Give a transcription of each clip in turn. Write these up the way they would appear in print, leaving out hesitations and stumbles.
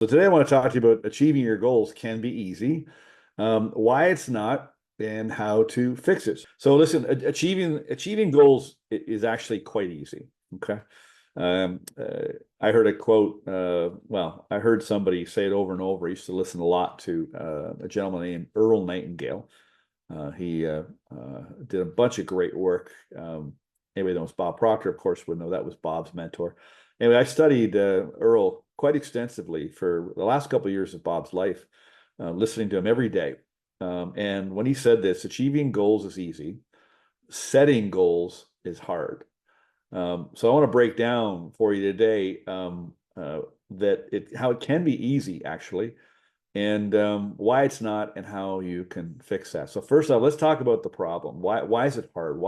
So today I want to talk to you about achieving your goals can be easy, why it's not, and how to fix it. So listen, achieving goals is actually quite easy. Okay. Um, uh, I heard a quote. Well, I heard somebody say it over and over. I used to listen a lot to a gentleman named Earl Nightingale. He did a bunch of great work. Anybody that knows Bob Proctor, of course, would know that was Bob's mentor. Anyway, I studied Earl quite extensively for the last couple of years of Bob's life, listening to him every day. And when he said this, achieving goals is easy, setting goals is hard. So I want to break down for you today how it can be easy actually, and why it's not, and how you can fix that. So first off, let's talk about the problem. Why is it hard?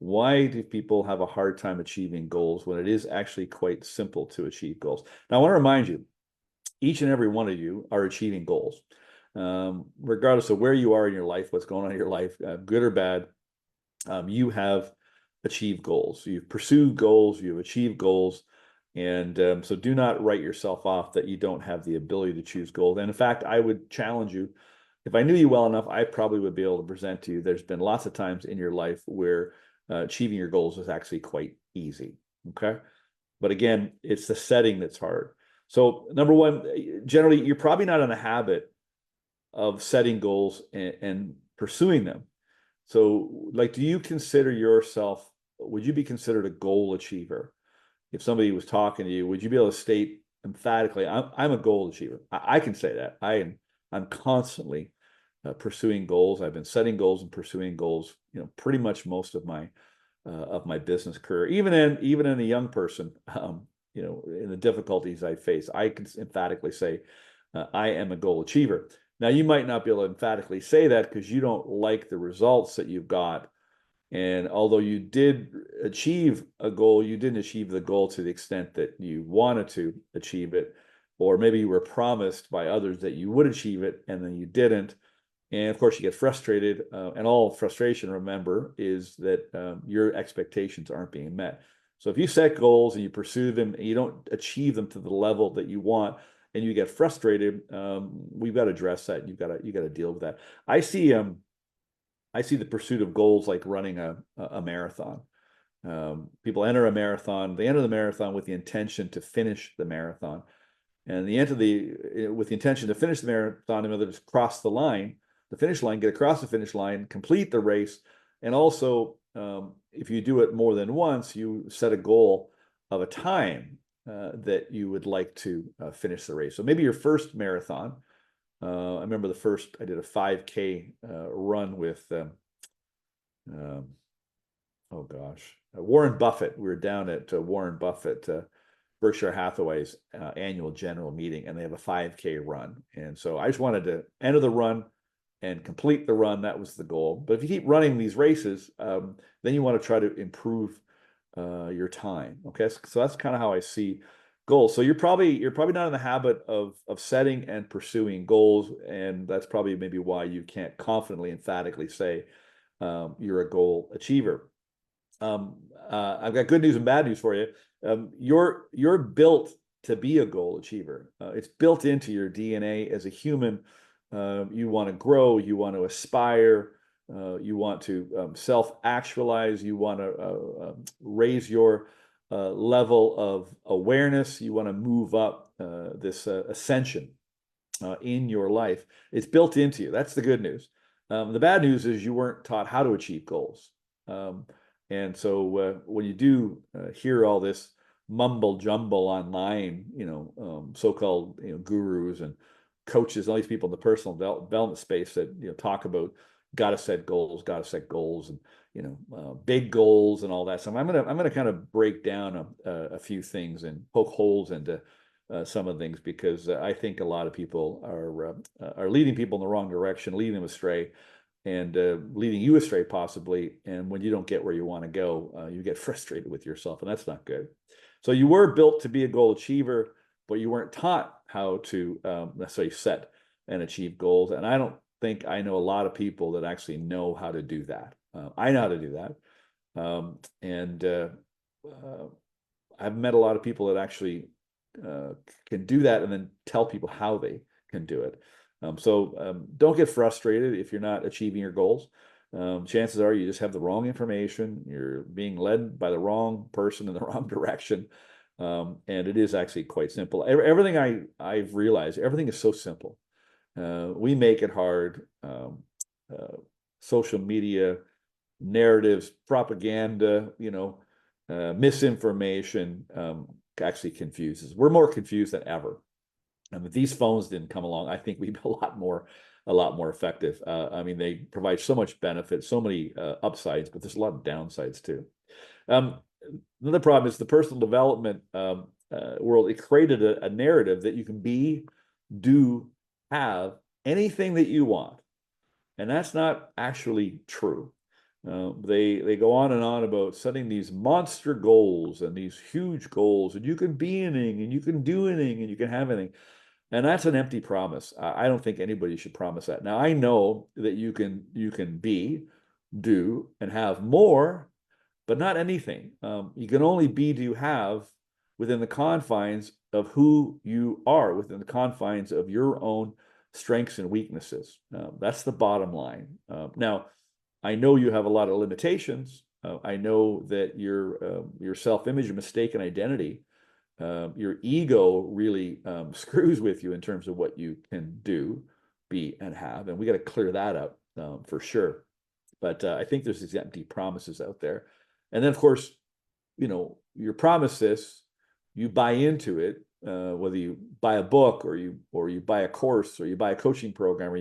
Why do people have a hard time achieving goals when it is actually quite simple to achieve goals? Now, I want to remind you, each and every one of you are achieving goals, regardless of where you are in your life, what's going on in your life, good or bad. You have achieved goals. You've pursued goals. You've achieved goals. And so do not write yourself off that you don't have the ability to choose goals. And in fact, I would challenge you, if I knew you well enough, I probably would be able to present to you. There's been lots of times in your life where achieving your goals is actually quite easy. Okay. But again, it's the setting that's hard. So number one, generally, you're probably not in a habit of setting goals and pursuing them. So like, do you consider yourself, would you be considered a goal achiever? If somebody was talking to you, would you be able to state emphatically, I'm a goal achiever? I can say that. I'm constantly pursuing goals. I've been setting goals and pursuing goals, pretty much most of my business career. Even in a young person, in the difficulties I face, I can emphatically say I am a goal achiever. Now, you might not be able to emphatically say that because you don't like the results that you've got. And although you did achieve a goal, you didn't achieve the goal to the extent that you wanted to achieve it, or maybe you were promised by others that you would achieve it and then you didn't. And of course, you get frustrated. And all frustration, remember, is that your expectations aren't being met. So if you set goals and you pursue them and you don't achieve them to the level that you want, and you get frustrated, we've got to address that. You got to deal with that. I see the pursuit of goals like running a marathon. People enter a marathon. They enter the marathon with the intention to finish the marathon, and with the intention to finish the marathon, in other words, cross the finish line, get across the finish line, complete the race, and also, if you do it more than once, you set a goal of a time that you would like to finish the race. So maybe your first marathon. I remember I did a 5K run with, oh gosh, Warren Buffett. We were down at Warren Buffett, Berkshire Hathaway's annual general meeting, and they have a 5K run. And so I just wanted to enter the run and complete the run. That was the goal. But if you keep running these races, then you want to try to improve your time. Okay, so that's kind of how I see goals. So you're probably not in the habit of setting and pursuing goals, and that's probably maybe why you can't confidently, emphatically say you're a goal achiever. I've got good news and bad news for you. You're built to be a goal achiever. It's built into your DNA as a human. You want to grow, you want to aspire, you want to self-actualize, you want to raise your level of awareness, you want to move up this ascension in your life. It's built into you. That's the good news. The bad news is you weren't taught how to achieve goals. And so when you do hear all this mumble jumble online, so-called gurus and coaches, all these people in the personal development space that talk about got to set goals, and big goals and all that. So I'm gonna kind of break down a few things and poke holes into some of the things, because I think a lot of people are leading people in the wrong direction, leading them astray, and leading you astray possibly. And when you don't get where you want to go, you get frustrated with yourself, and that's not good. So you were built to be a goal achiever, but you weren't taught how to necessarily set and achieve goals. And I don't think I know a lot of people that actually know how to do that. I know how to do that. And I've met a lot of people that actually can do that and then tell people how they can do it. Don't get frustrated if you're not achieving your goals. Chances are you just have the wrong information. You're being led by the wrong person in the wrong direction. And it is actually quite simple. Everything I've realized, everything is so simple. We make it hard. Social media, narratives, propaganda, misinformation actually confuses. We're more confused than ever. And if these phones didn't come along, I think we'd be a lot more effective. I mean, they provide so much benefit, so many upsides, but there's a lot of downsides too. Another problem is the personal development world. It created a narrative that you can be, do, have anything that you want, and that's not actually true. They go on and on about setting these monster goals and these huge goals, and you can be anything, and you can do anything, and you can have anything. And that's an empty promise. I don't think anybody should promise that. Now, I know that you can be, do, and have more, but not anything. You can only be, do, have within the confines of who you are, within the confines of your own strengths and weaknesses. That's the bottom line. Now, I know you have a lot of limitations. I know that your self-image, your mistaken identity, your ego really screws with you in terms of what you can do, be, and have. And we got to clear that up for sure. But I think there's these empty promises out there. And then, of course, you're promised this, you buy into it, whether you buy a book or you buy a course or you buy a coaching program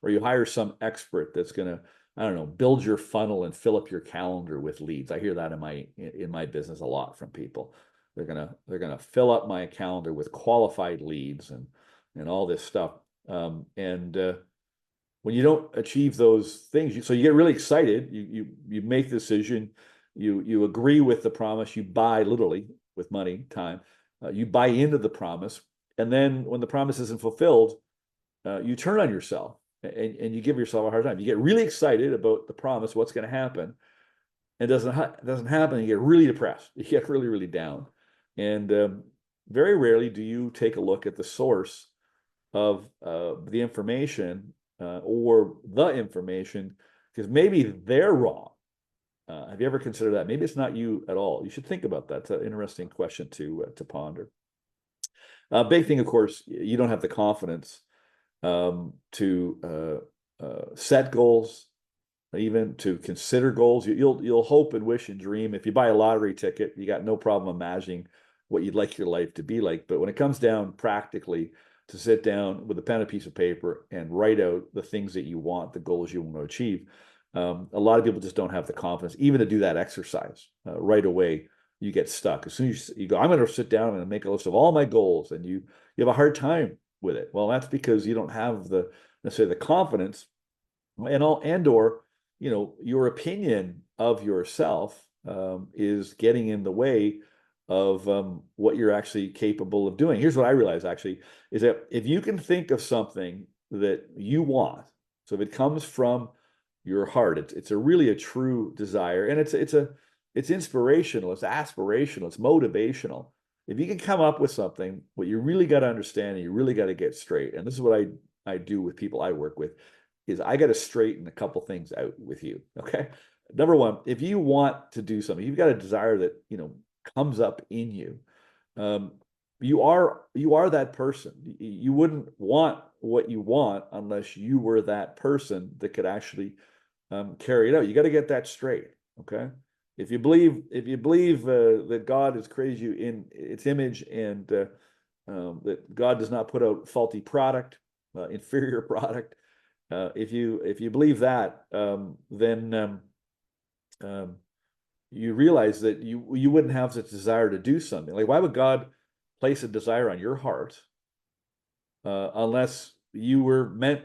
or you hire some expert that's going to, I don't know, build your funnel and fill up your calendar with leads. I hear that in my business a lot from people. They're gonna fill up my calendar with qualified leads and all this stuff. When you don't achieve those things, so you get really excited. You make the decision. You agree with the promise. You buy, literally, with money, time. You buy into the promise, and then when the promise isn't fulfilled, you turn on yourself and you give yourself a hard time. You get really excited about the promise, what's going to happen. It doesn't happen. You get really depressed. You get really, really down. And very rarely do you take a look at the source of the information or the information, because maybe they're wrong. Have you ever considered that? Maybe it's not you at all. You should think about that. It's an interesting question to ponder. Big thing, of course, you don't have the confidence to set goals, even to consider goals. You'll hope and wish and dream. If you buy a lottery ticket, you got no problem imagining what you'd like your life to be like. But when it comes down practically to sit down with a pen and a piece of paper and write out the things that you want, the goals you want to achieve, a lot of people just don't have the confidence even to do that exercise. Right away, you get stuck. As soon as you go, I'm going to sit down and make a list of all my goals, and you have a hard time with it. Well, that's because you don't have necessarily the confidence, or your opinion of yourself is getting in the way of what you're actually capable of doing. Here's what I realize, actually, is that if you can think of something that you want, so if it comes from your heart, it's really a true desire, and it's inspirational, it's aspirational, it's motivational. If you can come up with something, what you really got to understand, and you really got to get straight, and this is what I do with people I work with, is I got to straighten a couple things out with you. Okay. Number one, if you want to do something, you've got a desire that, comes up in you. You are that person. You wouldn't want what you want unless you were that person that could actually carry it out. You got to get that straight. Okay. If you believe that God has created you in its image, and that God does not put out faulty product, inferior product, if you believe that, then you realize that you wouldn't have such desire to do something. Like, why would God place a desire on your heart unless you were meant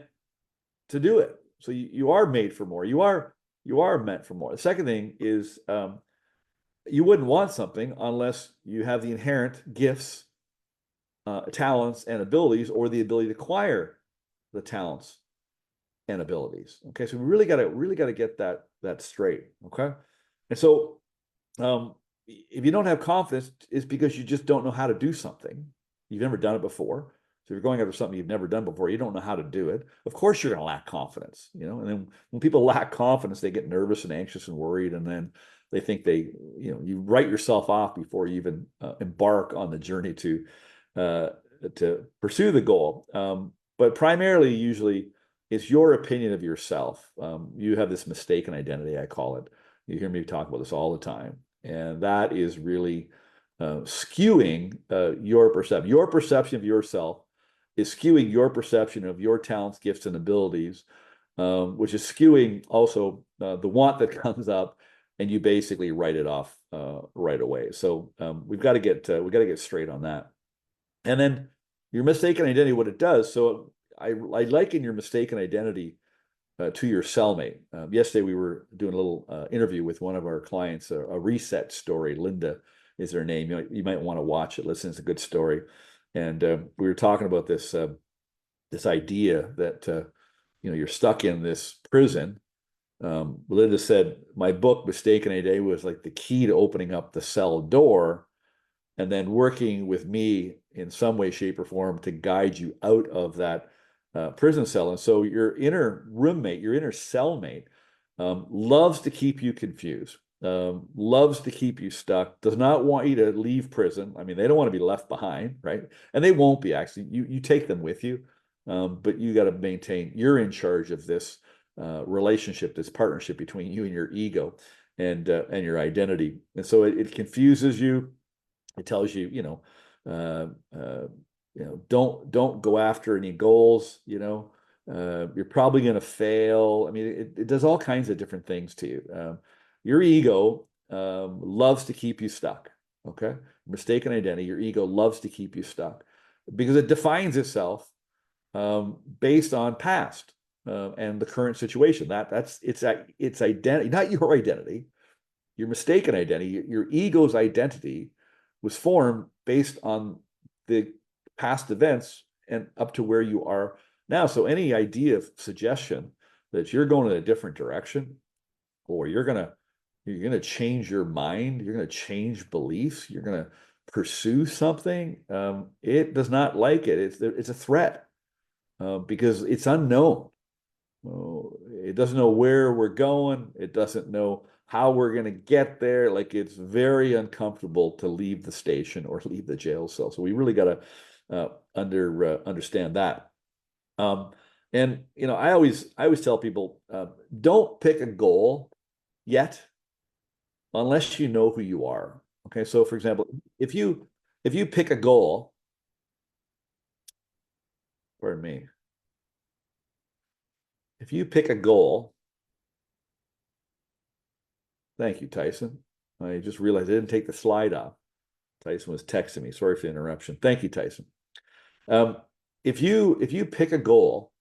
to do it? So you are made for more. You are meant for more. The second thing is you wouldn't want something unless you have the inherent gifts, talents, and abilities, or the ability to acquire the talents and abilities. Okay, so we really got to get that straight. Okay, and so if you don't have confidence, it's because you just don't know how to do something. you've never done it before. So if you're going after something you've never done before, you don't know how to do it. Of course, you're going to lack confidence, you know. And then when people lack confidence, they get nervous and anxious and worried, and then they think you write yourself off before you even embark on the journey to pursue the goal. But primarily, usually, it's your opinion of yourself. You have this mistaken identity, I call it. You hear me talk about this all the time, and that is really skewing your perception. Your perception of yourself is skewing your perception of your talents, gifts, and abilities, which is skewing also the want that comes up, and you basically write it off right away. So we've got to get straight on that. And then your mistaken identity, what it does. So I liken your mistaken identity to your cellmate. Yesterday we were doing a little interview with one of our clients, a reset story. Linda is her name. You might want to watch it. Listen, it's a good story. And we were talking about this idea that you're stuck in this prison. Linda said, my book, Mistaken Identity, was like the key to opening up the cell door, and then working with me in some way, shape, or form to guide you out of that prison cell. And so your inner roommate, your inner cellmate, loves to keep you confused, loves to keep you stuck, does not want you to leave prison. I mean, they don't want to be left behind, right? And they won't be, actually. You take them with you, but you got to maintain, you're in charge of this relationship, this partnership between you and your ego and your identity. And so it confuses you. It tells you, don't go after any goals. You're probably going to fail. I mean, it does all kinds of different things to you. Your ego loves to keep you stuck. Okay, mistaken identity. Your ego loves to keep you stuck because it defines itself based on past and the current situation. That's its identity, not your identity. Your mistaken identity, your ego's identity, was formed based on the past events and up to where you are now. So any idea of suggestion that you're going in a different direction, or you're gonna change your mind, you're gonna change beliefs, you're gonna pursue something, it does not like it. It's a threat because it's unknown. It doesn't know where we're going. It doesn't know how we're going to get there. Like, it's very uncomfortable to leave the station or leave the jail cell. So we really got to understand that. And I always tell people, don't pick a goal yet unless you know who you are. Okay, so for example, if you pick a goal, pardon me, if you pick a goal, thank you, Tyson. I just realized I didn't take the slide off. Tyson was texting me. Sorry for the interruption. Thank you, Tyson. If you pick a goal,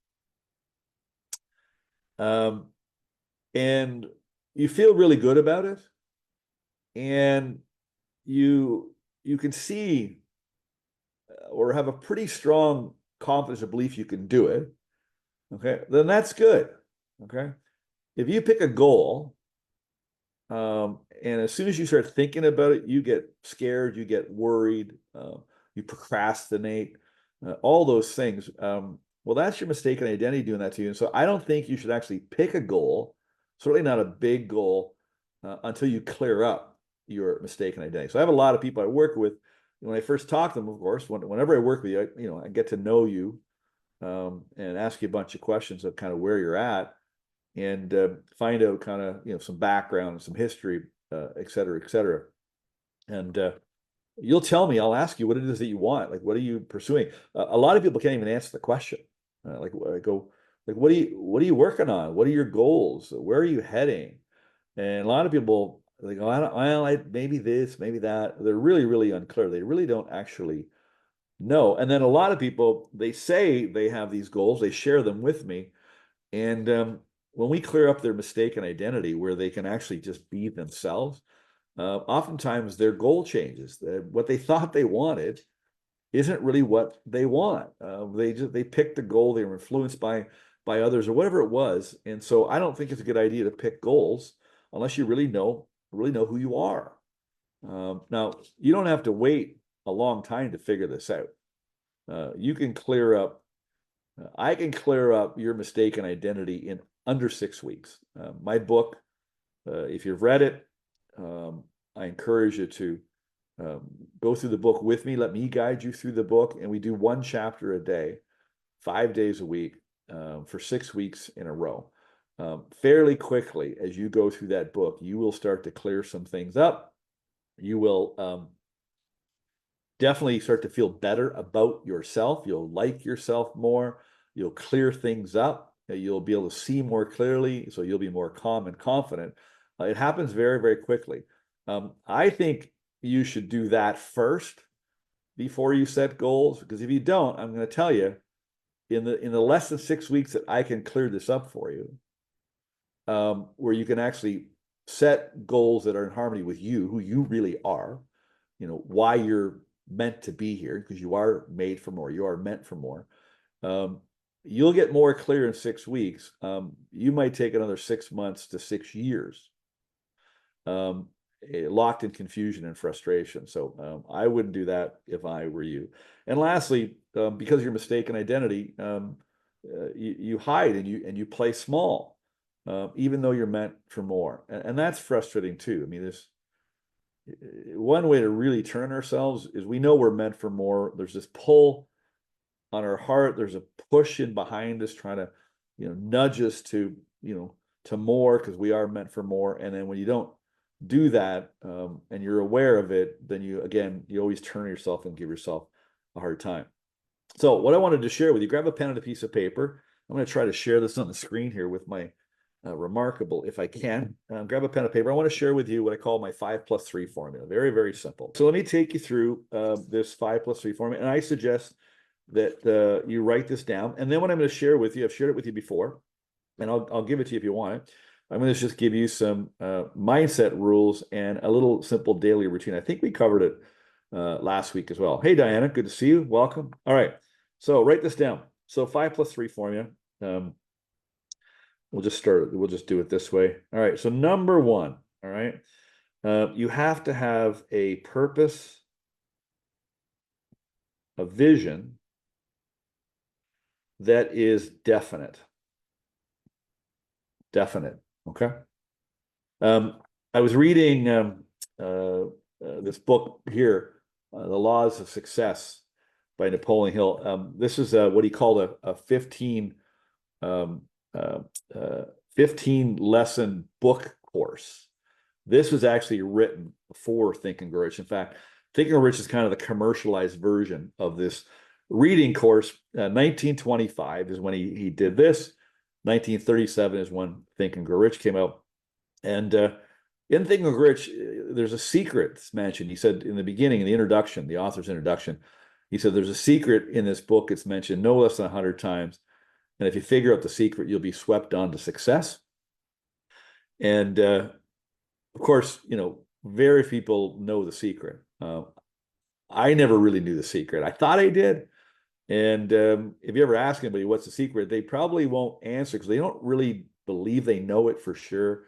and you feel really good about it, and you can see or have a pretty strong confidence or belief you can do it, okay, then that's good. Okay, if you pick a goal, and as soon as you start thinking about it, you get scared, you get worried, you procrastinate, all those things. Well, that's your mistaken identity doing that to you. And so I don't think you should actually pick a goal, certainly not a big goal, until you clear up your mistaken identity. So I have a lot of people I work with. When I first talk to them, of course, whenever I work with you, I get to know you and ask you a bunch of questions of kind of where you're at, and find out kind of some background and some history, et cetera, et cetera. And you'll tell me, I'll ask you what it is that you want. Like, what are you pursuing? A lot of people can't even answer the question. Like, I go, like, what are you working on? What are your goals? Where are you heading? And a lot of people, they go, maybe this, maybe that. They're really, really unclear. They really don't actually know. And then a lot of people, they say they have these goals, they share them with me. And when we clear up their mistaken identity, where they can actually just be themselves, oftentimes their goal changes. What they thought they wanted isn't really what they want. They picked a goal. They were influenced by others or whatever it was. And so I don't think it's a good idea to pick goals unless you really know who you are. Now, you don't have to wait a long time to figure this out. You can clear up, I can clear up your mistaken identity in under 6 weeks. My book, if you've read it, I encourage you to go through the book with me. Let me guide you through the book. And we do 1 chapter a day, 5 days a week, for 6 weeks in a row. Fairly quickly, as you go through that book, you will start to clear some things up. You will definitely start to feel better about yourself. You'll like yourself more. You'll clear things up. You'll be able to see more clearly, so you'll be more calm and confident. It happens very, very quickly. I think you should do that first before you set goals, because if you don't, I'm going to tell you, in the less than 6 weeks that I can clear this up for you, where you can actually set goals that are in harmony with you, who you really are, why you're meant to be here, because you are made for more, you are meant for more. You'll get more clear in 6 weeks. You might take another 6 months to 6 years, locked in confusion and frustration. So I wouldn't do that if I were you. And lastly, because of your mistaken identity, you hide and you play small, even though you're meant for more. And that's frustrating too. I mean, there's one way to really turn ourselves is we know we're meant for more. There's this pull on our heart. There's a push in behind us trying to, nudge us to, to more, because we are meant for more. And then when you don't do that, and you're aware of it, then you always turn yourself and give yourself a hard time. So what I wanted to share with you, grab a pen and a piece of paper. I'm going to try to share this on the screen here with my Remarkable, if I can. Grab a pen and paper. I want to share with you what I call my 5+3 formula. Very, very simple. So let me take you through this 5+3 formula, and I suggest that you write this down. And then what I'm going to share with you, I've shared it with you before, and I'll give it to you if you want it. I'm going to just give you some mindset rules and a little simple daily routine. I think we covered it last week as well. Hey, Diana, good to see you. Welcome. All right. So write this down. So 5+3 formula. We'll just do it this way. All right. So number 1, all right. You have to have a purpose, a vision that is definite. Definite. Okay. I was reading this book here, The Laws of Success by Napoleon Hill. This is what he called a 15 lesson book course. This was actually written before Think and Grow Rich. In fact, Think and Grow Rich is kind of the commercialized version of this reading course. 1925 is when he did this. 1937 is when Think and Grow Rich came out. And in Think and Grow Rich, there's a secret that's mentioned. He said in the beginning, in the introduction, the author's introduction, he said there's a secret in this book. It's mentioned no less than 100 times. And if you figure out the secret, you'll be swept on to success. And of course, very few people know the secret. I never really knew the secret. I thought I did. And if you ever ask anybody what's the secret, they probably won't answer, because they don't really believe they know it for sure.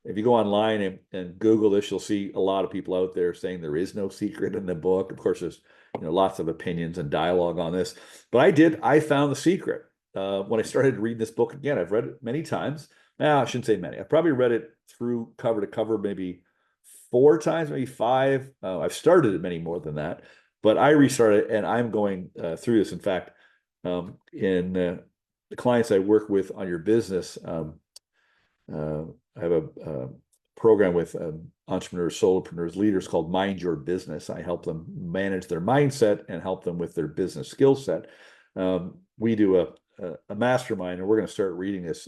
If you go online and Google this, you'll see a lot of people out there saying there is no secret in the book. Of course, there's lots of opinions and dialogue on this. But I found the secret. When I started reading this book again, I've read it many times. Now, I shouldn't say many. I've probably read it through cover to cover maybe 4 times, maybe 5. I've started it many more than that. But I restarted, and I'm going through this. In fact, in the clients I work with on your business, I have a program with entrepreneurs, solopreneurs, leaders called Mind Your Business. I help them manage their mindset and help them with their business skill set. We do a mastermind, and we're going to start reading this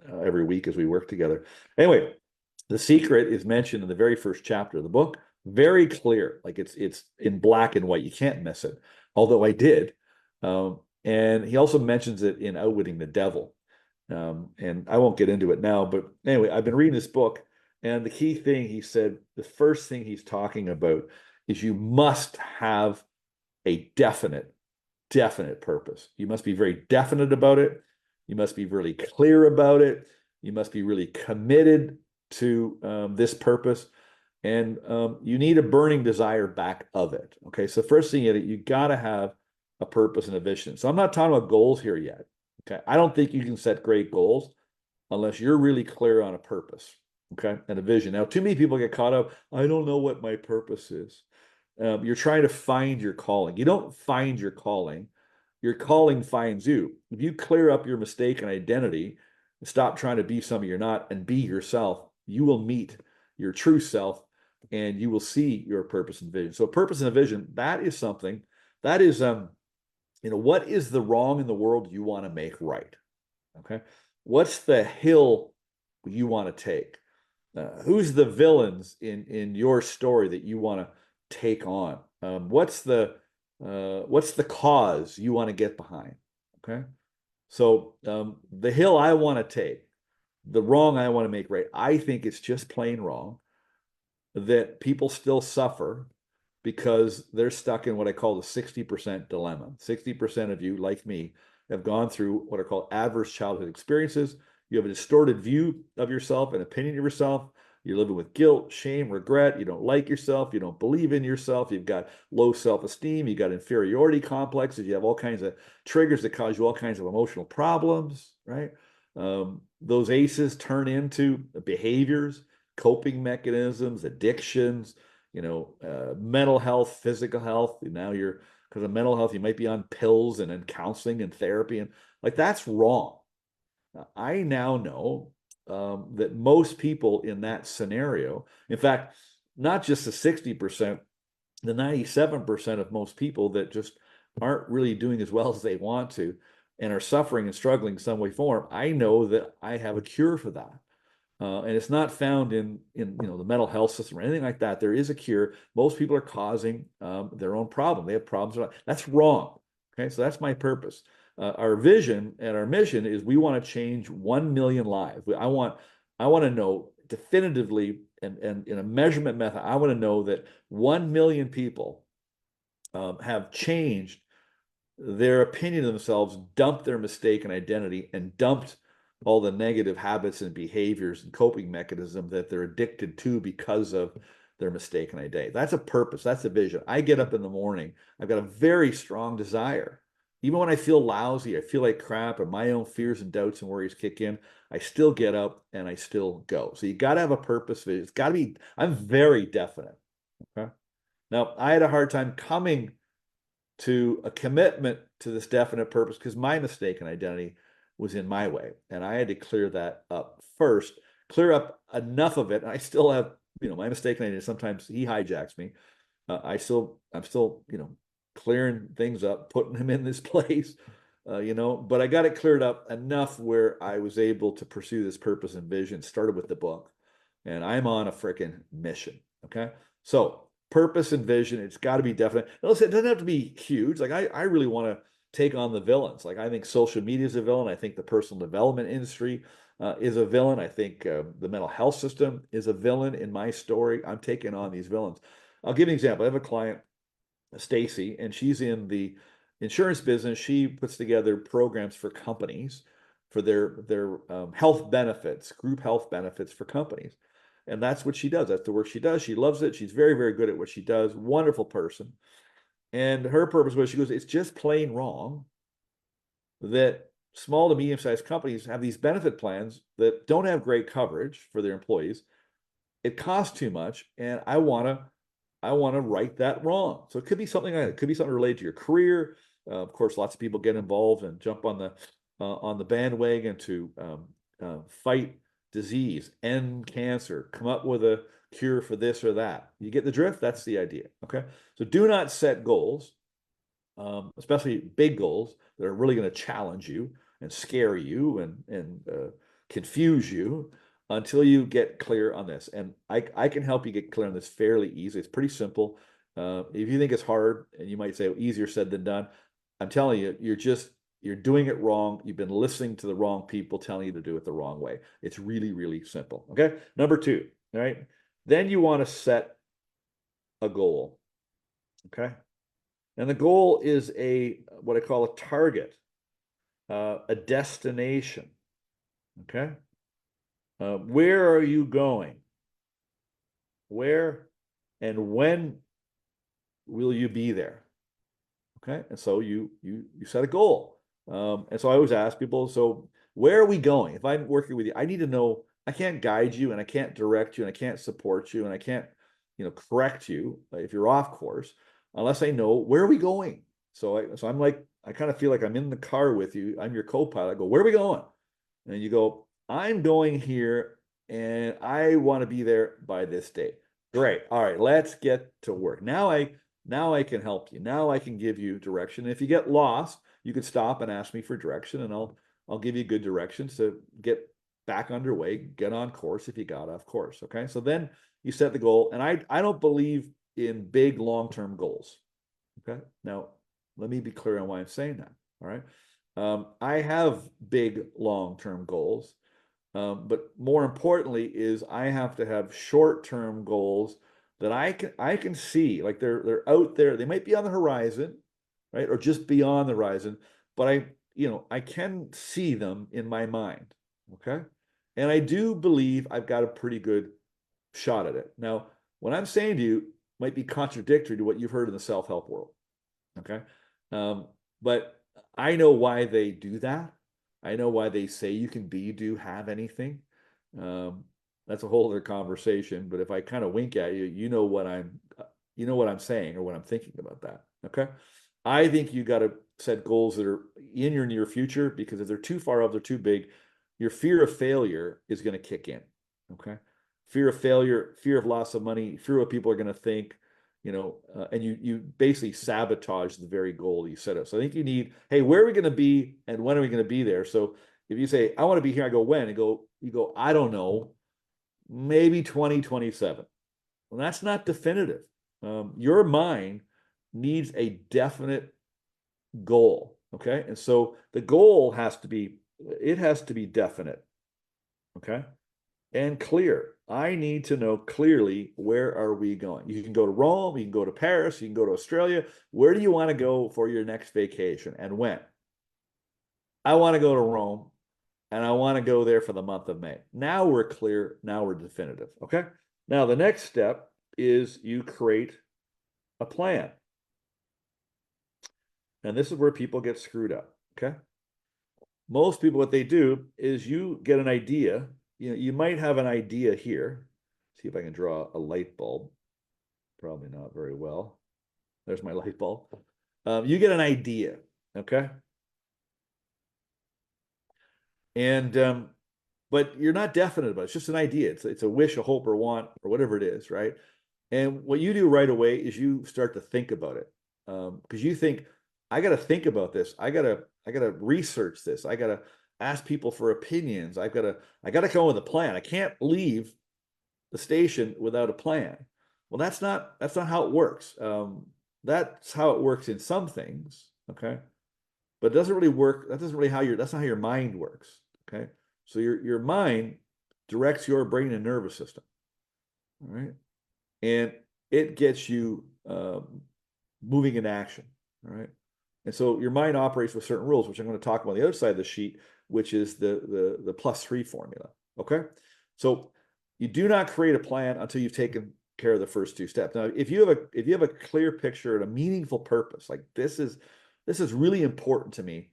every week as we work together. Anyway, the secret is mentioned in the very first chapter of the book. Very clear, like it's in black and white. You can't miss it, although I did. And he also mentions it in Outwitting the Devil. And I won't get into it now, but anyway, I've been reading this book, and the key thing he said, the first thing he's talking about is you must have a definite purpose. You must be very definite about it. You must be really clear about it. You must be really committed to this purpose. And you need a burning desire back of it. Okay, so first thing, you got to have a purpose and a vision. So I'm not talking about goals here yet. Okay. I don't think you can set great goals unless you're really clear on a purpose, okay, and a vision. Now, too many people get caught up. I don't know what my purpose is. You're trying to find your calling. You don't find your calling. Your calling finds you. If you clear up your mistaken identity, stop trying to be something you're not, and be yourself, you will meet your true self, and you will see your purpose and vision. So, purpose and a vision, that is something that is, what is the wrong in the world you want to make right? Okay. What's the hill you want to take? Who's the villains in your story that you want to take on? What's the cause you want to get behind? Okay. So the hill I want to take, the wrong I want to make right, I think it's just plain wrong that people still suffer because they're stuck in what I call the 60% dilemma. 60% of you, like me, have gone through what are called adverse childhood experiences. You have a distorted view of yourself, an opinion of yourself. You're living with guilt, shame, regret. You don't like yourself. You don't believe in yourself. You've got low self-esteem. You've got inferiority complexes. You have all kinds of triggers that cause you all kinds of emotional problems, right? Those ACEs turn into behaviors, coping mechanisms, addictions, mental health, physical health. Now because of mental health, you might be on pills and in counseling and therapy. And like, that's wrong. I now know that most people in that scenario, in fact, not just the 60%, the 97% of most people that just aren't really doing as well as they want to and are suffering and struggling in some way, form, I know that I have a cure for that. And it's not found in the mental health system or anything like that. There is a cure. Most people are causing their own problem. They have problems. That's wrong. Okay, so that's my purpose. Our vision and our mission is we want to change 1 million lives. I want to know definitively, and in a measurement method, I want to know that 1 million people have changed their opinion of themselves, dumped their mistaken identity, and dumped all the negative habits and behaviors and coping mechanisms that they're addicted to because of their mistaken identity. That's a purpose. That's a vision. I get up in the morning. I've got a very strong desire. Even when I feel lousy, I feel like crap, and my own fears and doubts and worries kick in, I still get up and I still go. So you got to have a purpose, vision. It's got to be, I'm very definite. Okay. Now, I had a hard time coming to a commitment to this definite purpose because my mistaken identity was in my way. And I had to clear that up first, clear up enough of it. And I still have, my mistaken identity. Sometimes he hijacks me. I'm still, clearing things up, putting him in this place, but I got it cleared up enough where I was able to pursue this purpose and vision, started with the book, and I'm on a freaking mission. Okay. So purpose and vision, it's got to be definite. Now, listen, it doesn't have to be huge. Like I really want to take on the villains. Like I think social media is a villain. I think the personal development industry is a villain. I think the mental health system is a villain in my story. I'm taking on these villains. I'll give you an example. I have a client, Stacy, and she's in the insurance business. She puts together programs for companies for their health benefits, group health benefits for companies. And that's what she does. That's the work she does. She loves it. She's very, very good at what she does. Wonderful person. And her purpose was, she goes, it's just plain wrong that small to medium-sized companies have these benefit plans that don't have great coverage for their employees. It costs too much, and I want to right that wrong. So it could be something like that. It could be something related to your career. Of course, lots of people get involved and jump on the bandwagon to fight disease, end cancer, come up with a cure for this or that. You get the drift? That's the idea. Okay. So do not set goals, especially big goals that are really going to challenge you and scare you and confuse you until you get clear on this. And I can help you get clear on this fairly easy. It's pretty simple. If you think it's hard, and you might say, well, easier said than done, I'm telling you, you're doing it wrong. You've been listening to the wrong people telling you to do it the wrong way. It's really, really simple. Okay. Number 2, all right. Then you want to set a goal. Okay. And the goal is what I call a target, a destination. Okay. Where are you going? Where and when will you be there? Okay. And so you set a goal. And so I always ask people, so where are we going? If I'm working with you, I need to know. I can't guide you, and I can't direct you, and I can't support you, and I can't, correct you if you're off course unless I know where are we going. So I'm like, I kind of feel like I'm in the car with you. I'm your co-pilot. I go, where are we going? And you go, I'm going here, and I want to be there by this date. Great. All right, let's get to work. Now I can help you. Now I can give you direction. And if you get lost, you can stop and ask me for direction, and I'll give you good directions to get back underway, get on course if you got off course. Okay. So then you set the goal. And I don't believe in big long-term goals. Okay. Now, let me be clear on why I'm saying that. All right. I have big long-term goals. But more importantly is I have to have short-term goals that I can see, like they're out there. They might be on the horizon, right? Or just beyond the horizon, but I can see them in my mind. Okay. And I do believe I've got a pretty good shot at it. Now, what I'm saying to you might be contradictory to what you've heard in the self-help world. Okay. But I know why they do that. I know why they say you can be, do, have anything. That's a whole other conversation. But if I kind of wink at you, you know what I'm saying or what I'm thinking about that. Okay. I think you got to set goals that are in your near future, because if they're too far off, they're too big, your fear of failure is going to kick in. Okay. Fear of failure, fear of loss of money, fear of what people are going to think, and you basically sabotage the very goal you set up. So I think you need, hey, where are we going to be and when are we going to be there? So if you say, I want to be here, I go, when? And you go, I don't know, maybe 2027. Well, that's not definitive. Your mind needs a definite goal. Okay. And so the goal has to be definite. Okay. And clear. I need to know clearly, where are we going? You can go to Rome, you can go to Paris, you can go to Australia. Where do you want to go for your next vacation and when? I want to go to Rome, and I want to go there for the month of May. Now we're clear. Now we're definitive. Okay. Now the next step is you create a plan. And this is where people get screwed up. Okay. Most people, what they do is you get an idea. You might have an idea here. See if I can draw a light bulb. Probably not very well. There's my light bulb. You get an idea, okay? And but you're not definite about it. It's just an idea. It's a wish, a hope, or want, or whatever it is, right? And what you do right away is you start to think about it, because you think, I got to think about this. I gotta research this. I gotta ask people for opinions. I gotta come up with a plan. I can't leave the station without a plan. Well, that's not how it works. That's how it works in some things, okay? But it doesn't really work. That's not how your mind works, okay? So your mind directs your brain and nervous system, all right? And it gets you moving in action, all right? And so your mind operates with certain rules, which I'm going to talk about on the other side of the sheet, which is the +3 formula, okay? So you do not create a plan until you've taken care of the first two steps. Now, if you have a clear picture and a meaningful purpose, like this is really important to me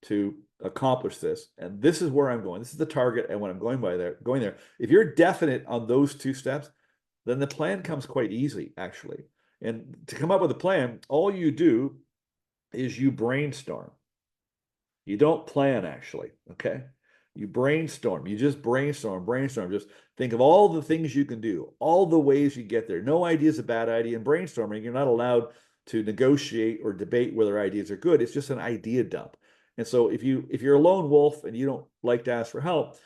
to accomplish this, and this is where I'm going. This is the target, and when I'm going there. If you're definite on those two steps, then the plan comes quite easy, actually. And to come up with a plan, all you do is you brainstorm. You don't plan, actually, okay? You brainstorm. You just brainstorm. Just think of all the things you can do, all the ways you get there. No idea is a bad idea. In brainstorming, you're not allowed to negotiate or debate whether ideas are good. It's just an idea dump. And so if you're a lone wolf and you don't like to ask for help,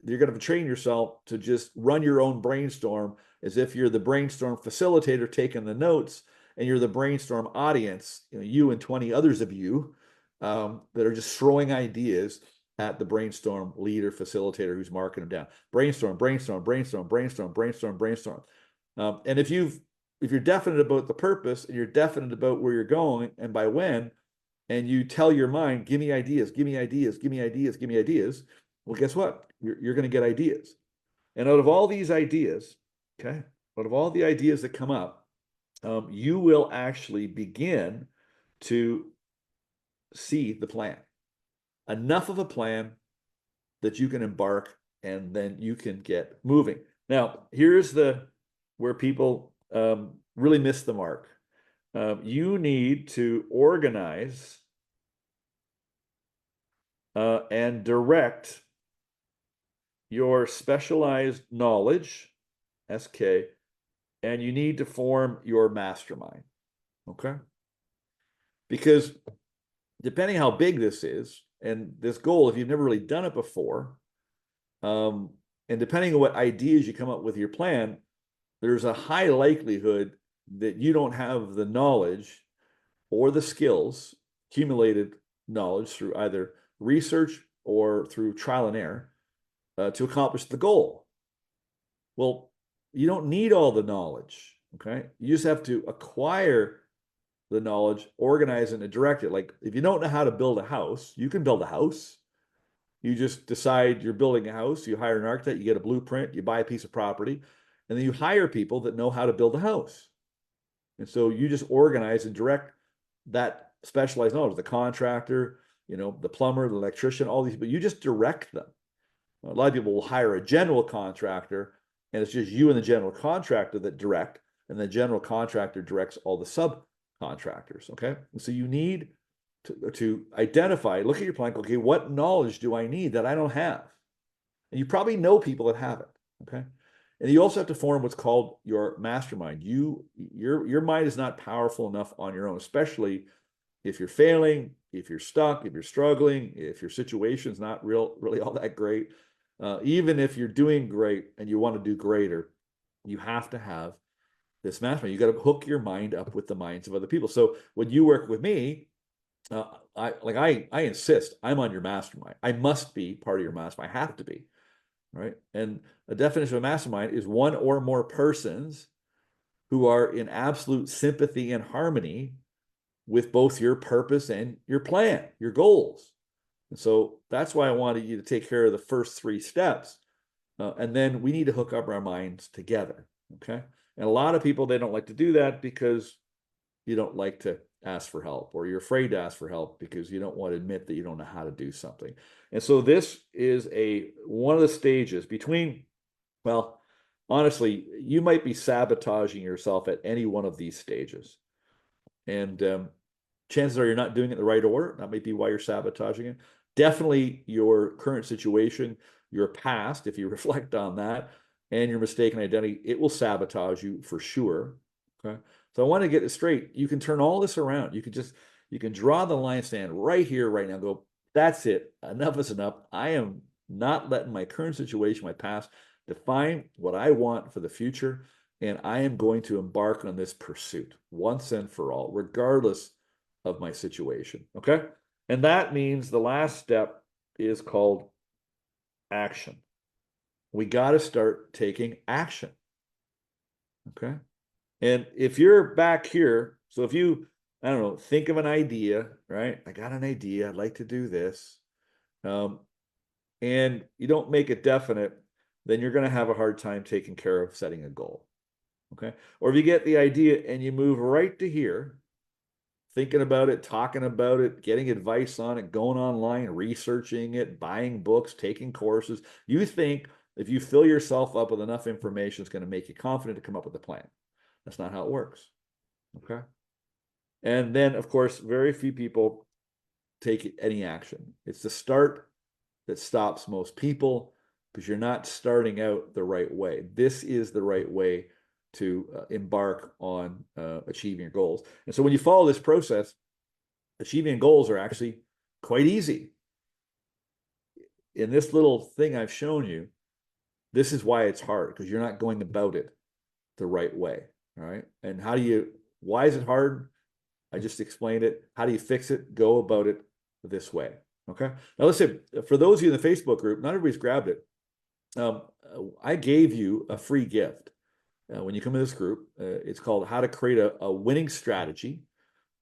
you're going to train yourself to just run your own brainstorm as if you're the brainstorm facilitator taking the notes, and you're the brainstorm audience, you and 20 others of you that are just throwing ideas at the brainstorm leader, facilitator who's marking them down. Brainstorm. And if you're definite about the purpose, and you're definite about where you're going and by when, and you tell your mind, give me ideas, well, guess what? You're going to get ideas. And out of all these ideas, out of all the ideas that come up, you will actually begin to see the plan. Enough of a plan that you can embark and then you can get moving. Now, here's where people really miss the mark. You need to organize and direct your specialized knowledge, SK, and you need to form your mastermind, okay? Because depending how big this is, and this goal, if you've never really done it before, and depending on what ideas you come up with your plan, there's a high likelihood that you don't have the knowledge or the skills, accumulated knowledge through either research or through trial and error, to accomplish the goal. Well, you don't need all the knowledge, okay? You just have to acquire the knowledge, organize it, and direct it. Like if you don't know how to build a house, you can build a house. You just decide you're building a house, you hire an architect, you get a blueprint, you buy a piece of property, and then you hire people that know how to build a house. And so you just organize and direct that specialized knowledge, the contractor, the plumber, the electrician, all these, but you just direct them. A lot of people will hire a general contractor, and it's just you and the general contractor that direct, and the general contractor directs all the subcontractors, okay? And so you need to identify, look at your plan, okay, what knowledge do I need that I don't have? And you probably know people that have it, okay? And you also have to form what's called your mastermind. Your mind is not powerful enough on your own, especially if you're failing, if you're stuck, if you're struggling, if your situation's not really all that great. Even if you're doing great and you want to do greater, you have to have this mastermind. You got to hook your mind up with the minds of other people. So when you work with me, I insist I'm on your mastermind. I must be part of your mastermind. I have to be, right? And a definition of a mastermind is one or more persons who are in absolute sympathy and harmony with both your purpose and your plan, your goals. And so that's why I wanted you to take care of the first 3 steps. And then we need to hook up our minds together, okay? And a lot of people, they don't like to do that because you don't like to ask for help, or you're afraid to ask for help because you don't want to admit that you don't know how to do something. And so this is one of the stages between, well, honestly, you might be sabotaging yourself at any one of these stages. And chances are you're not doing it in the right order. That might be why you're sabotaging it. Definitely your current situation, your past, if you reflect on that, and your mistaken identity, it will sabotage you for sure, okay? So I want to get it straight. You can turn all this around. You can draw the line stand right here, right now, go, that's it. Enough is enough. I am not letting my current situation, my past, define what I want for the future. And I am going to embark on this pursuit once and for all, regardless of my situation, okay? And that means the last step is called action. We got to start taking action, okay? And if you're back here, so if you, I don't know, think of an idea, right? I got an idea, I'd like to do this. And you don't make it definite, then you're going to have a hard time taking care of setting a goal, okay? Or if you get the idea and you move right to here, thinking about it, talking about it, getting advice on it, going online, researching it, buying books, taking courses, you think if you fill yourself up with enough information, it's going to make you confident to come up with a plan. That's not how it works, okay? And then, of course, very few people take any action. It's the start that stops most people because you're not starting out the right way. This is the right way to embark on achieving your goals. And so when you follow this process, achieving goals are actually quite easy. In this little thing I've shown you, this is why it's hard, because you're not going about it the right way, all right? And why is it hard? I just explained it. How do you fix it? Go about it this way, okay? Now listen, for those of you in the Facebook group, not everybody's grabbed it. I gave you a free gift. When you come in this group, it's called How to Create a Winning Strategy.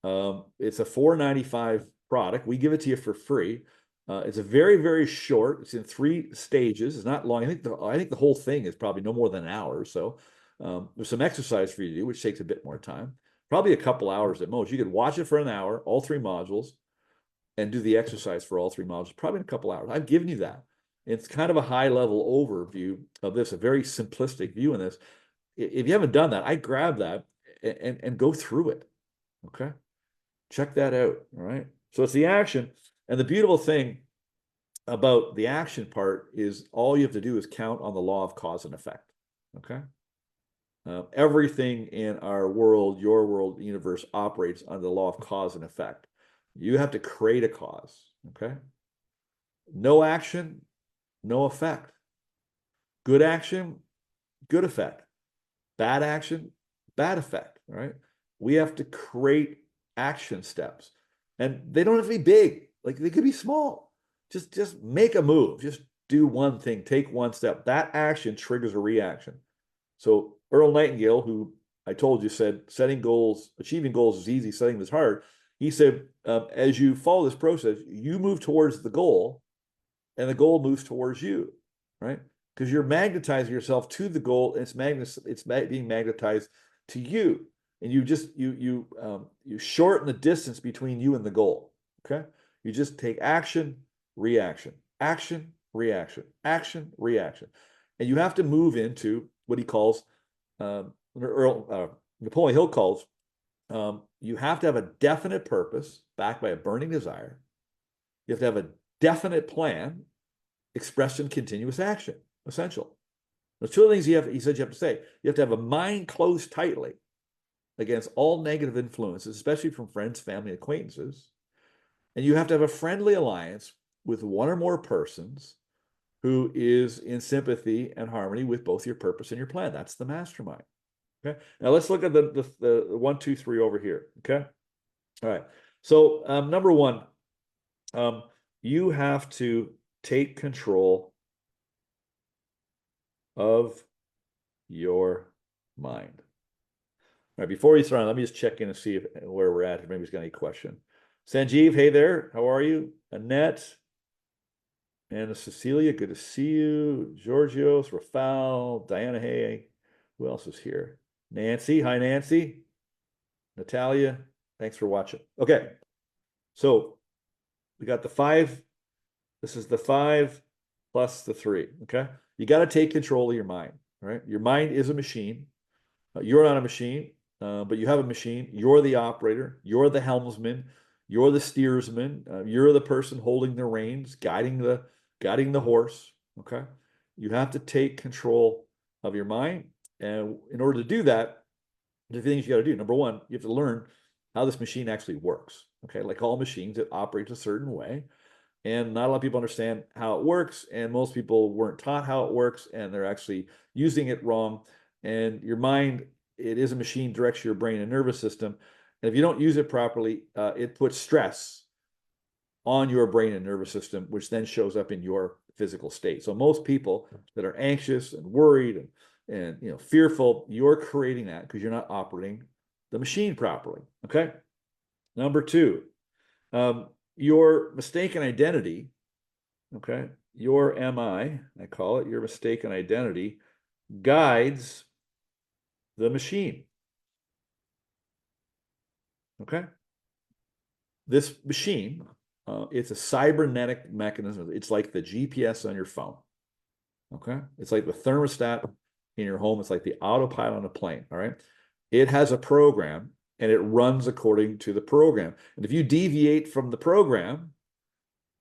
It's a $4.95 product. We give it to you for free. It's a very, very short. It's in 3 stages. It's not long. I think the whole thing is probably no more than an hour or so. There's some exercise for you to do, which takes a bit more time. probably a couple hours at most. You could watch it for an hour, all 3 modules, and do the exercise for all 3 modules, probably in a couple hours. I've given you that. It's kind of a high level overview of this, a very simplistic view in this. If you haven't done that, I grab that and go through it. Okay. Check that out. All right. So it's the action. And the beautiful thing about the action part is all you have to do is count on the law of cause and effect. Okay. Everything in our world, your world, universe operates under the law of cause and effect. You have to create a cause. Okay. No action, no effect. Good action, good effect. Bad action, bad effect. All right. We have to create action steps, and they don't have to be big. Like, they could be small. Just make a move. Just do one thing. Take one step. That action triggers a reaction. So Earl Nightingale, who I told you said setting goals, achieving goals is easy, setting them is hard. He said, as you follow this process, you move towards the goal, and the goal moves towards you, right? Because you're magnetizing yourself to the goal, and it's being magnetized to you, and you shorten the distance between you and the goal. Okay, you just take action, reaction, action, reaction, action, reaction, and you have to move into what he calls, Napoleon Hill calls, you have to have a definite purpose backed by a burning desire. You have to have a definite plan expressed in continuous action. Essential. There's 2 things he said you have to say. You have to have a mind closed tightly against all negative influences, especially from friends, family, acquaintances. And you have to have a friendly alliance with one or more persons who is in sympathy and harmony with both your purpose and your plan. That's the mastermind. Okay. Now let's look at the 1, 2, 3 over here. Okay. All right. So number 1, you have to take control of your mind. All right. Before you start, let me just check in and see where we're at. If anybody's got any question. Sanjeev, hey there. How are you? Annette and Cecilia, good to see you. Georgios, Rafal, Diana, hey. Who else is here? Nancy, hi Nancy. Natalia, thanks for watching. Okay, so we got the 5. This is the 5 plus the 3. Okay, you got to take control of your mind. Right, your mind is a machine. You're not a machine, but you have a machine. You're the operator. You're the helmsman. You're the steersman. You're the person holding the reins, guiding the horse. Okay, you have to take control of your mind. And in order to do that, there's a few things you got to do. Number 1, you have to learn how this machine actually works. Okay, like all machines, it operates a certain way. And not a lot of people understand how it works. And most people weren't taught how it works, and they're actually using it wrong. And your mind, it is a machine, directs your brain and nervous system. And if you don't use it properly, it puts stress on your brain and nervous system, which then shows up in your physical state. So most people that are anxious and worried and fearful, you're creating that because you're not operating the machine properly. Okay. Number 2, your mistaken identity. Okay, your MI, I call it, your mistaken identity, guides the machine. Okay, this machine, it's a cybernetic mechanism. It's like the GPS on your phone. Okay, it's like the thermostat in your home. It's like the autopilot on a plane. All right, it has a program, and it runs according to the program. And if you deviate from the program,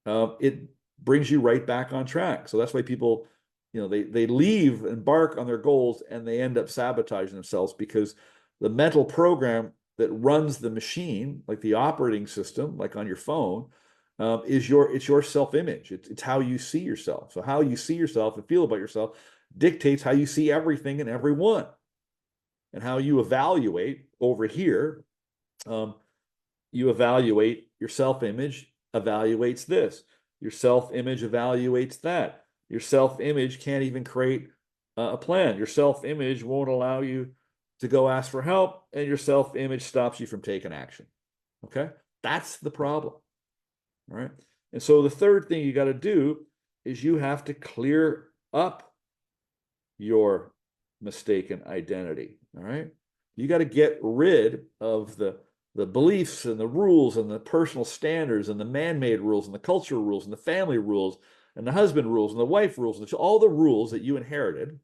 it brings you right back on track. So that's why people, they embark on their goals, and they end up sabotaging themselves, because the mental program that runs the machine, like the operating system, like on your phone, it's your self-image. It's how you see yourself. So how you see yourself and feel about yourself dictates how you see everything and everyone. And how you evaluate over here, you evaluate your self-image, evaluates this. Your self-image evaluates that. Your self-image can't even create a plan. Your self-image won't allow you to go ask for help, and your self-image stops you from taking action. Okay? That's the problem. All right? And so the third thing you got to do is you have to clear up your mistaken identity. All right? You got to get rid of the beliefs and the rules and the personal standards and the man-made rules and the cultural rules and the family rules and the husband rules and the wife rules and all the rules that you inherited,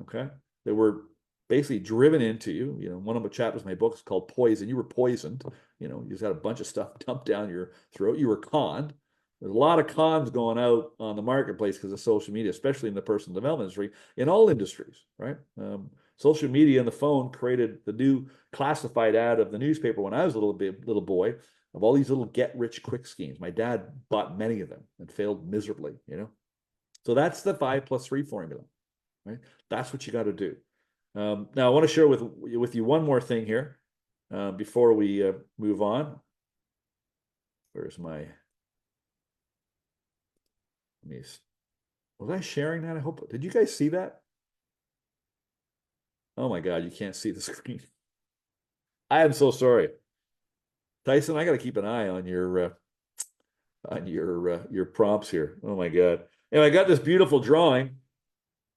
okay, that were basically driven into you. You know, one of the chapters in my book is called Poison. You were poisoned. You know, you just had a bunch of stuff dumped down your throat. You were conned. There's a lot of cons going out on the marketplace because of social media, especially in the personal development industry, in all industries, right? Social media and the phone created the new classified ad of the newspaper when I was a little boy, of all these little get-rich-quick schemes. My dad bought many of them and failed miserably, you know? So that's the 5+3 formula, right? That's what you got to do. Now, I want to share with you one more thing here before we move on. Where's my... Was I sharing that? I hope. Did you guys see that? Oh my God, you can't see the screen. I am so sorry. Tyson, I got to keep an eye on your prompts here. Oh my God. Anyway, I got this beautiful drawing.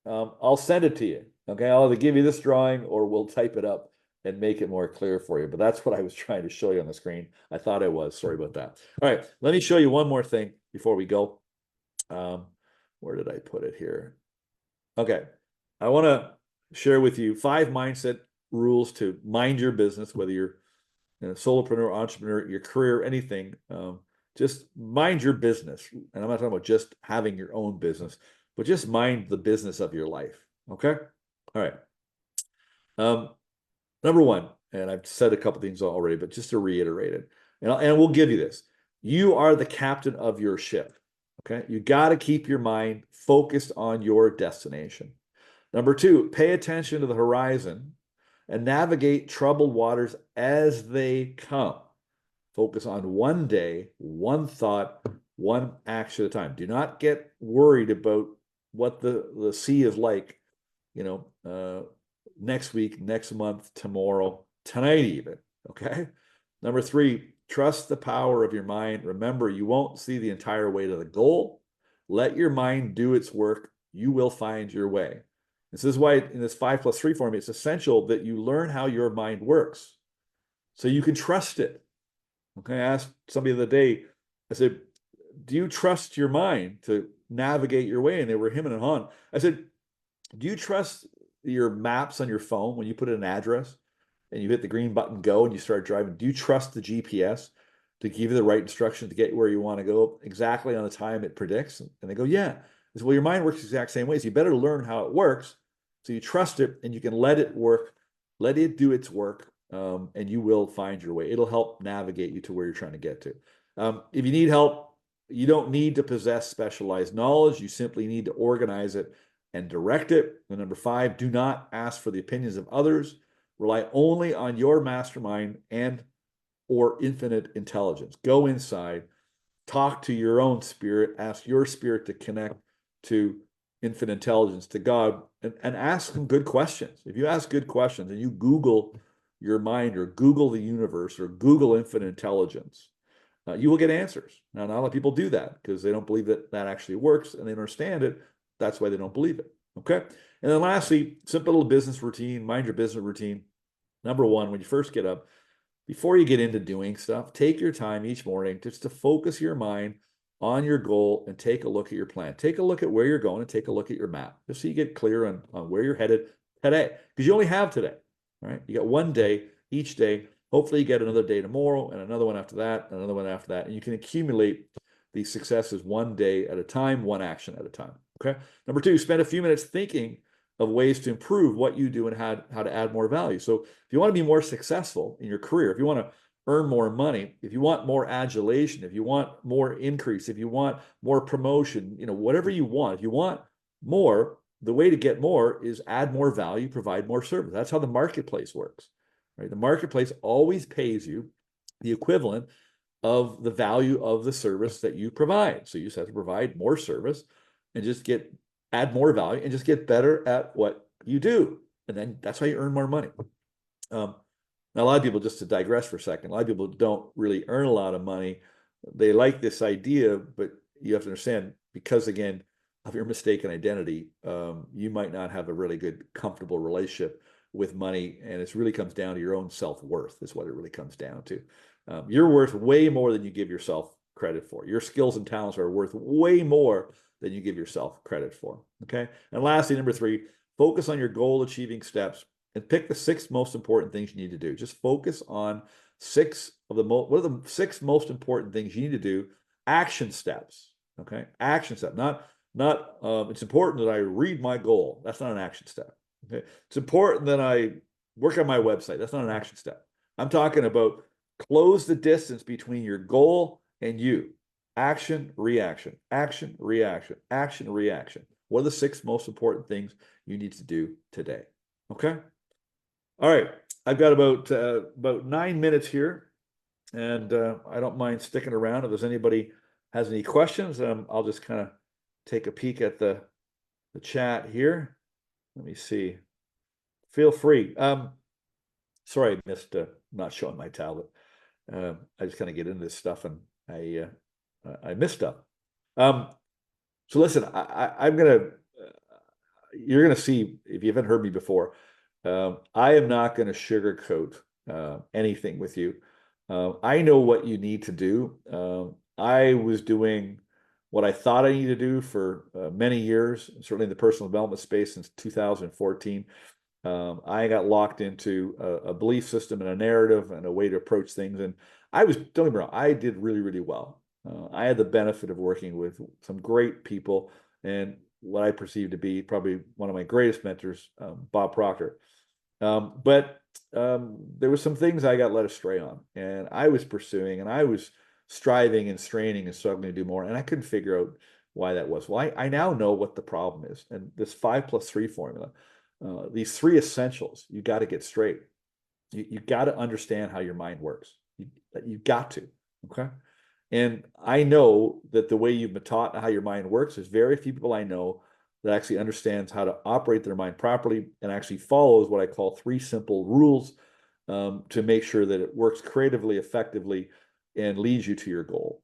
I'll send it to you. Okay, I'll either give you this drawing or we'll type it up and make it more clear for you. But that's what I was trying to show you on the screen. I thought I was. Sorry about that. All right, let me show you one more thing before we go. Where did I put it here? Okay, I want to share with you 5 mindset rules to mind your business, whether you're a solopreneur, entrepreneur, your career, anything. Just mind your business. And I'm not talking about just having your own business, but just mind the business of your life. Okay? All right. Number 1, and I've said a couple things already, but just to reiterate it, and we'll give you this. You are the captain of your ship. Okay? You got to keep your mind focused on your destination. Number 2, pay attention to the horizon and navigate troubled waters as they come. Focus on one day, one thought, one action at a time. Do not get worried about what the sea is like, next week, next month, tomorrow, tonight even, okay? Number 3, trust the power of your mind. Remember, you won't see the entire way to the goal. Let your mind do its work. You will find your way. This is why in this 5+3 formula, it's essential that you learn how your mind works so you can trust it. Okay, I asked somebody the other day, I said, do you trust your mind to navigate your way? And they were hemming and hawing. I said, do you trust your maps on your phone when you put in an address and you hit the green button, go, and you start driving? Do you trust the GPS to give you the right instructions to get where you want to go exactly on the time it predicts? And they go, yeah. I said, well, your mind works the exact same way. So you better learn how it works so you trust it and you can let it work, let it do its work, and you will find your way. It'll help navigate you to where you're trying to get to. If you need help, you don't need to possess specialized knowledge. You simply need to organize it and direct it. And number 5, do not ask for the opinions of others. Rely only on your mastermind and or infinite intelligence. Go inside, talk to your own spirit, ask your spirit to connect to infinite intelligence, to God, and ask some good questions. If you ask good questions and you Google your mind or Google the universe or Google infinite intelligence, you will get answers. Now, not a lot of people do that because they don't believe that that actually works and they don't understand it. That's why they don't believe it. Okay. And then lastly, simple little business routine, mind your business routine. Number 1, when you first get up, before you get into doing stuff, take your time each morning just to focus your mind on your goal and take a look at your plan. Take a look at where you're going and take a look at your map just so you get clear on where you're headed today, because you only have today, right? You got one day each day. Hopefully you get another day tomorrow and another one after that, and another one after that. And you can accumulate these successes one day at a time, one action at a time. Okay. Number 2, spend a few minutes thinking of ways to improve what you do and how to add more value. So if you want to be more successful in your career, if you want to earn more money, if you want more adulation, if you want more increase, if you want more promotion, whatever you want, if you want more, the way to get more is add more value, provide more service. That's how the marketplace works, right? The marketplace always pays you the equivalent of the value of the service that you provide. So you just have to provide more service and just add more value and just get better at what you do. And then that's how you earn more money. Now, a lot of people, just to digress for a second, a lot of people don't really earn a lot of money. They like this idea, but you have to understand, because again, of your mistaken identity, you might not have a really good, comfortable relationship with money, and it really comes down to your own self-worth is what it really comes down to. You're worth way more than you give yourself credit for. Your skills and talents are worth way more than you give yourself credit for. Okay. And lastly, number 3, focus on your goal achieving steps and pick the 6 most important things you need to do. Just focus on 6 of the what are the 6 most important things you need to do? Action steps. Okay. Action step. Not it's important that I read my goal. That's not an action step. Okay. It's important that I work on my website. That's not an action step. I'm talking about close the distance between your goal and you. Action, reaction, action, reaction, action, reaction. What are the 6 most important things you need to do today? Okay. All right. I've got about 9 minutes here, and I don't mind sticking around. If there's anybody has any questions, I'll just kind of take a peek at the chat here. Let me see. Feel free. Sorry, I missed not showing my tablet. I just kind of get into this stuff, and I missed stuff. So listen, I'm gonna. You're gonna see if you haven't heard me before. I am not going to sugarcoat anything with you. I know what you need to do. I was doing what I thought I needed to do for many years, certainly in the personal development space since 2014. I got locked into a belief system and a narrative and a way to approach things. And don't get me wrong, I did really, really well. I had the benefit of working with some great people and what I perceive to be probably one of my greatest mentors, Bob Proctor. But there were some things I got led astray on, and I was pursuing, and I was striving and straining and struggling to do more, and I couldn't figure out why that was. Well, I now know what the problem is, and this 5+3 formula, these 3 essentials, you got to get straight. You got to understand how your mind works. You got to, okay? And I know that the way you've been taught how your mind works, there's very few people I know that actually understands how to operate their mind properly and actually follows what I call 3 simple rules to make sure that it works creatively, effectively, and leads you to your goal.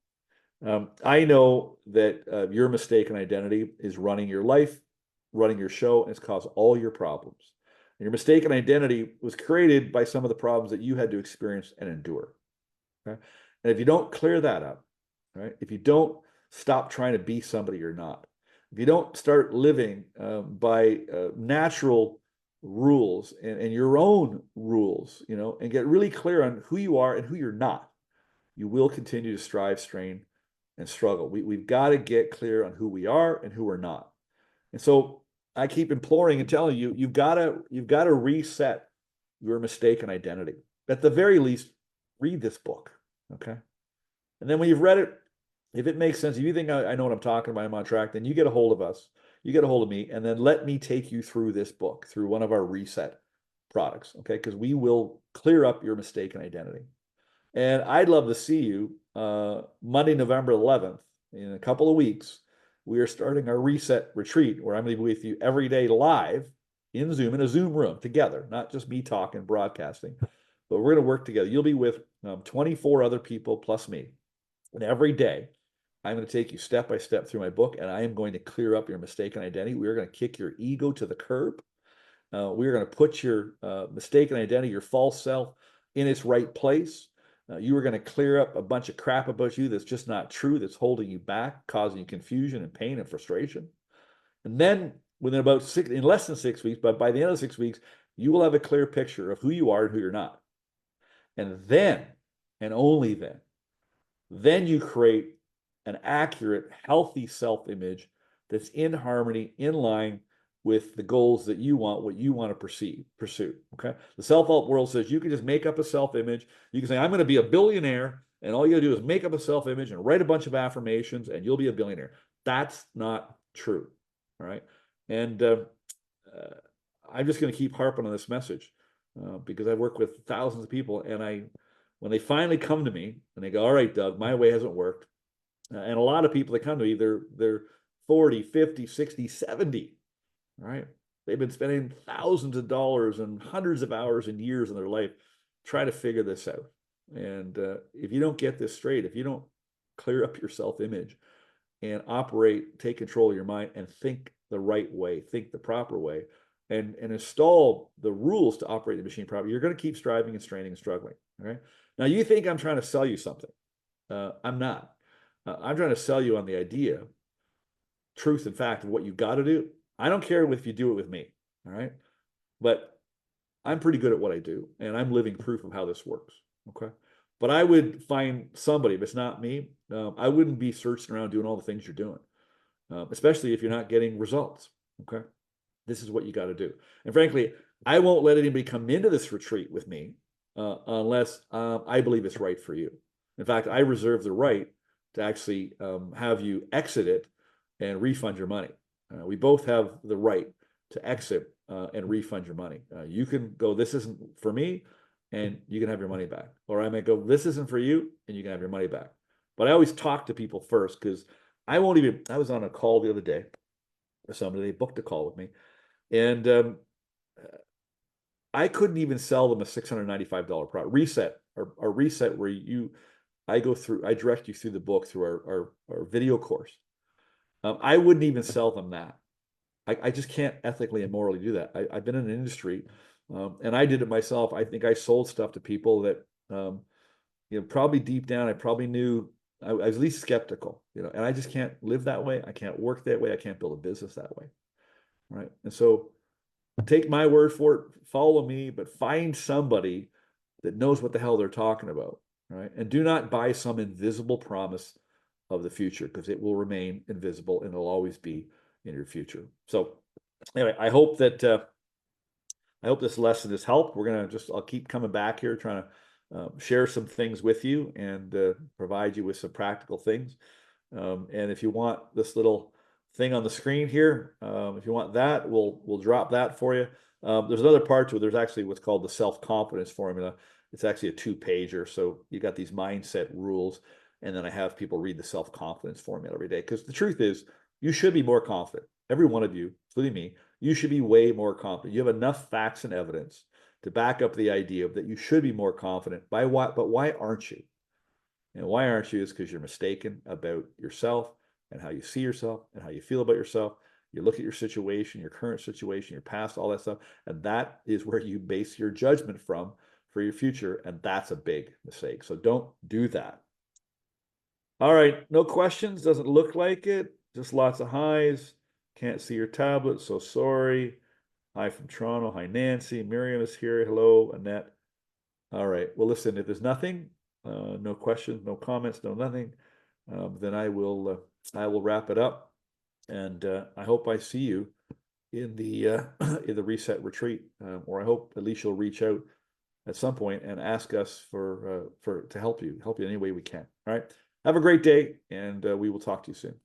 I know that your mistaken identity is running your life, running your show, and it's caused all your problems. And your mistaken identity was created by some of the problems that you had to experience and endure. Okay? And if you don't clear that up, right? If you don't stop trying to be somebody you're not, if you don't start living by natural rules and your own rules, and get really clear on who you are and who you're not, you will continue to strive, strain, and struggle. We've got to get clear on who we are and who we're not. And so I keep imploring and telling you, you've got to reset your mistaken identity. At the very least, read this book. Okay. And then when you've read it, if it makes sense, if you think I know what I'm talking about, I'm on track, then you get a hold of us, you get a hold of me, and then let me take you through this book, through one of our reset products. Okay. Because we will clear up your mistaken identity. And I'd love to see you Monday, November 11th, in a couple of weeks. We are starting our reset retreat where I'm going to be with you every day live in Zoom, in a Zoom room together, not just me talking, broadcasting, but we're going to work together. You'll be with 24 other people plus me. And every day, I'm going to take you step by step through my book, and I am going to clear up your mistaken identity. We are going to kick your ego to the curb. We are going to put your mistaken identity, your false self, in its right place. You are going to clear up a bunch of crap about you that's just not true, that's holding you back, causing you confusion and pain and frustration. And then within in less than 6 weeks, but by the end of 6 weeks, you will have a clear picture of who you are and who you're not. And then, and only then you create an accurate, healthy self-image that's in harmony, in line with the goals that you want, what you want to pursue. Okay. The self-help world says you can just make up a self-image. You can say, I'm going to be a billionaire. And all you gotta do is make up a self-image and write a bunch of affirmations and you'll be a billionaire. That's not true. All right. And I'm just going to keep harping on this message because I've worked with thousands of people. And when they finally come to me and they go, all right, Doug, my way hasn't worked. And a lot of people that come to me, they're 40, 50, 60, 70. All right. They've been spending thousands of dollars and hundreds of hours and years in their life trying to figure this out. And if you don't get this straight, if you don't clear up your self-image and take control of your mind and think the right way, think the proper way, and install the rules to operate the machine properly, you're going to keep striving and straining and struggling. Okay. Now you think I'm trying to sell you something. I'm not. I'm trying to sell you on the idea, truth and fact of what you got to do. I don't care if you do it with me. All right. But I'm pretty good at what I do, and I'm living proof of how this works. Okay. But I would find somebody, if it's not me, I wouldn't be searching around doing all the things you're doing, especially if you're not getting results. Okay. This is what you got to do. And frankly, I won't let anybody come into this retreat with me unless I believe it's right for you. In fact, I reserve the right to actually have you exit it and refund your money. We both have the right to exit and refund your money. You can go, this isn't for me, and you can have your money back. Or I might go, this isn't for you, and you can have your money back. But I always talk to people first, because I was on a call the other day with somebody, they booked a call with me, and I couldn't even sell them a $695 product. Reset, or a reset where I direct you through the book through our video course. I wouldn't even sell them that. I just can't ethically and morally do that. I've been in an industry, and I did it myself. I think I sold stuff to people that, probably deep down, I probably knew I was at least skeptical, and I just can't live that way. I can't work that way. I can't build a business that way. Right. And so take my word for it, follow me, but find somebody that knows what the hell they're talking about. Right. And do not buy some invisible promise of the future, because it will remain invisible and it'll always be in your future. So anyway, I hope this lesson has helped. I'll keep coming back here, trying to share some things with you and provide you with some practical things. And if you want this little thing on the screen here, if you want that, we'll drop that for you. There's another part to it. There's actually what's called the self-confidence formula. It's actually a 2-pager. So you got these mindset rules, and then I have people read the self-confidence formula every day. Because the truth is, you should be more confident. Every one of you, including me, you should be way more confident. You have enough facts and evidence to back up the idea that you should be more confident. But why aren't you? And why aren't you is because you're mistaken about yourself and how you see yourself and how you feel about yourself. You look at your situation, your current situation, your past, all that stuff, and that is where you base your judgment from for your future, and that's a big mistake. So don't do that. All right, no questions. Doesn't look like it. Just lots of highs. Can't see your tablet, so sorry. Hi from Toronto. Hi, Nancy. Miriam is here. Hello, Annette. All right. Well, listen, if there's nothing, no questions, no comments, no nothing, then I will wrap it up. And I hope I see you in the in the reset retreat, or I hope at least you'll reach out at some point and ask us to help you in any way we can. All right. Have a great day, and we will talk to you soon.